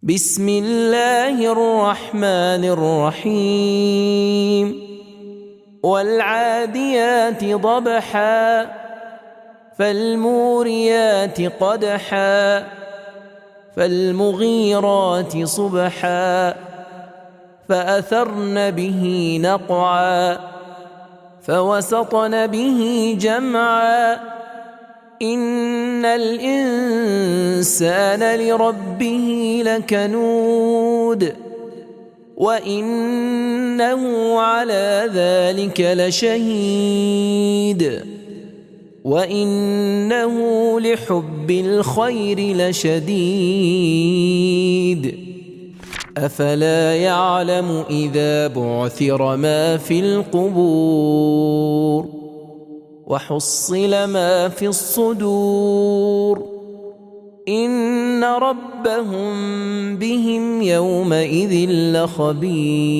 بسم الله الرحمن الرحيم والعاديات ضبحا فالموريات قدحا فالمغيرات صبحا فأثرن به نقعا فوسطن به جمعا إن الإنسان لربه لكنود وإنه على ذلك لشهيد وإنه لحب الخير لشديد أفلا يعلم إذا بعثر ما في القبور وحصل ما في الصدور إن ربهم بهم يومئذ لخبير